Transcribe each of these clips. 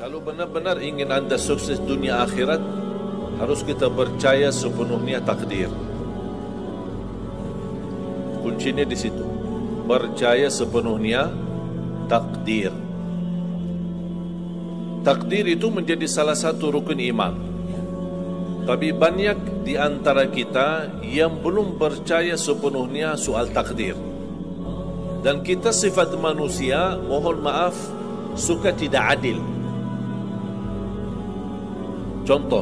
Kalau benar-benar ingin anda sukses dunia akhirat, harus kita percaya sepenuhnya takdir. Kuncinya di situ. Percaya sepenuhnya takdir. Takdir itu menjadi salah satu rukun iman. Tapi banyak di antara kita yang belum percaya sepenuhnya soal takdir. Dan kita sifat manusia, mohon maaf, suka tidak adil. Contoh,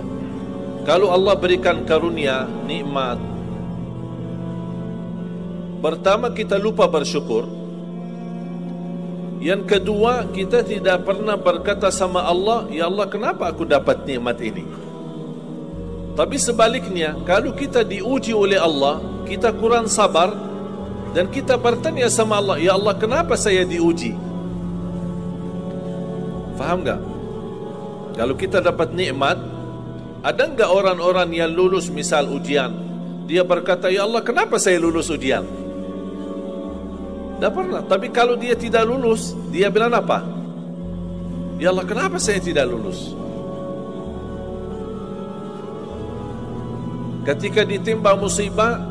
kalau Allah berikan karunia, nikmat, pertama kita lupa bersyukur. Yang kedua, kita tidak pernah berkata sama Allah, ya Allah, kenapa aku dapat nikmat ini? Tapi sebaliknya, kalau kita diuji oleh Allah, kita kurang sabar dan kita bertanya sama Allah, ya Allah, kenapa saya diuji? Faham tak? Kalau kita dapat nikmat, ada enggak orang-orang yang lulus misal ujian, dia berkata, ya Allah, kenapa saya lulus ujian? Tak pernah. Tapi kalau dia tidak lulus, dia bilang apa? Ya Allah, kenapa saya tidak lulus? Ketika ditimpa musibah,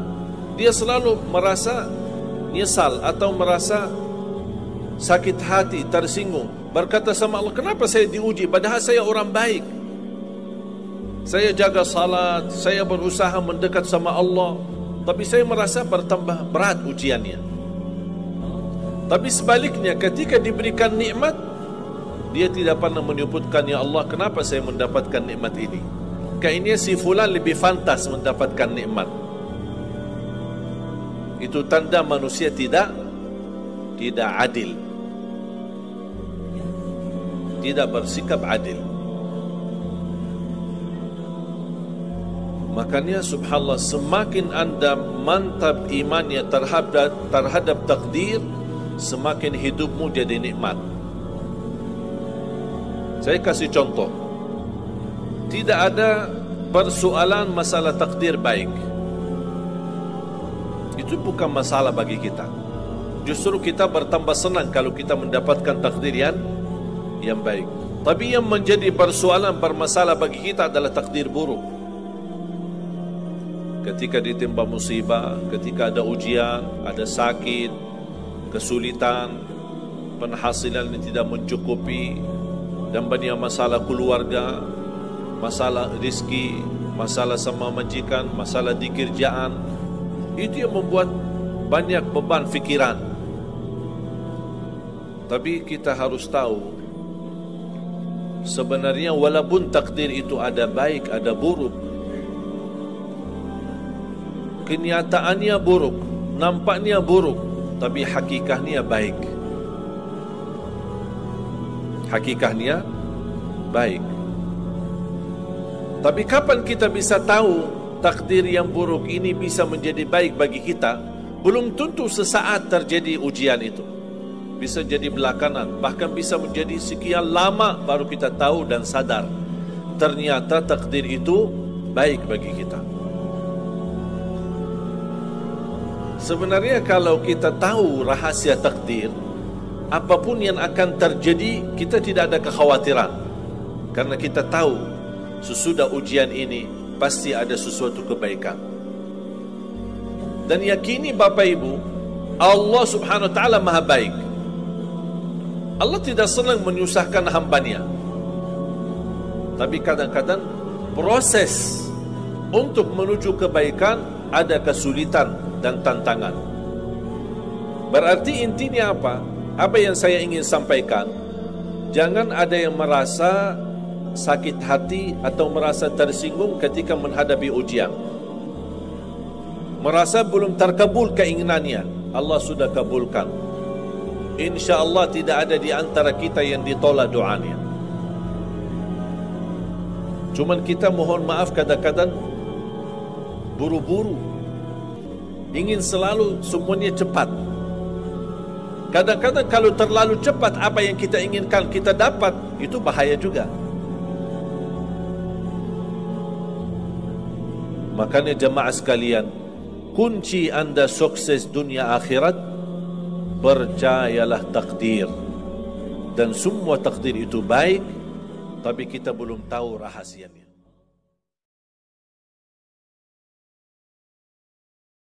dia selalu merasa nyesal atau merasa sakit hati, tersinggung. Berkata sama Allah, kenapa saya diuji? Padahal saya orang baik. Saya jaga salat, saya berusaha mendekat sama Allah, tapi saya merasa bertambah berat ujiannya. Tapi sebaliknya, ketika diberikan nikmat, dia tidak pernah menyebutkan, ya Allah, kenapa saya mendapatkan nikmat ini? Kayaknya si fulan lebih fantas mendapatkan nikmat. Itu tanda manusia tidak adil, tidak bersikap adil. Makanya subhanallah, semakin anda mantap imannya terhadap takdir, semakin hidupmu jadi nikmat. Saya kasih contoh. Tidak ada persoalan masalah takdir baik. Itu bukan masalah bagi kita. Justru kita bertambah senang kalau kita mendapatkan takdir yang baik. Tapi yang menjadi persoalan bermasalah bagi kita adalah takdir buruk. Ketika ditimpa musibah, ketika ada ujian, ada sakit, kesulitan, penghasilan yang tidak mencukupi, dan banyak masalah keluarga, masalah rezeki, masalah sama majikan, masalah di kerjaan, itu yang membuat banyak beban fikiran. Tapi kita harus tahu, sebenarnya walaupun takdir itu ada baik, ada buruk, kenyataannya buruk, nampaknya buruk, tapi hakikatnya baik. Hakikatnya baik. Tapi kapan kita bisa tahu takdir yang buruk ini bisa menjadi baik bagi kita? Belum tentu sesaat terjadi ujian itu. Bisa jadi belakangan, bahkan bisa menjadi sekian lama baru kita tahu dan sadar ternyata takdir itu baik bagi kita. Sebenarnya kalau kita tahu rahasia takdir, apapun yang akan terjadi, kita tidak ada kekhawatiran. Karena kita tahu sesudah ujian ini pasti ada sesuatu kebaikan. Dan yakini Bapak Ibu, Allah subhanahu wa ta'ala maha baik. Allah tidak senang menyusahkan hambanya. Tapi kadang-kadang proses untuk menuju kebaikan ada kesulitan dan tantangan. Berarti intinya apa? Apa yang saya ingin sampaikan, jangan ada yang merasa sakit hati atau merasa tersinggung ketika menghadapi ujian. Merasa belum terkabul keinginannya, Allah sudah kabulkan. InsyaAllah tidak ada di antara kita yang ditolak doanya. Cuman kita mohon maaf kadang-kadang buru-buru, ingin selalu semuanya cepat. Kadang-kadang kalau terlalu cepat apa yang kita inginkan kita dapat, itu bahaya juga. Makanya jemaah sekalian, kunci anda sukses dunia akhirat, percayalah takdir. Dan semua takdir itu baik, tapi kita belum tahu rahasianya.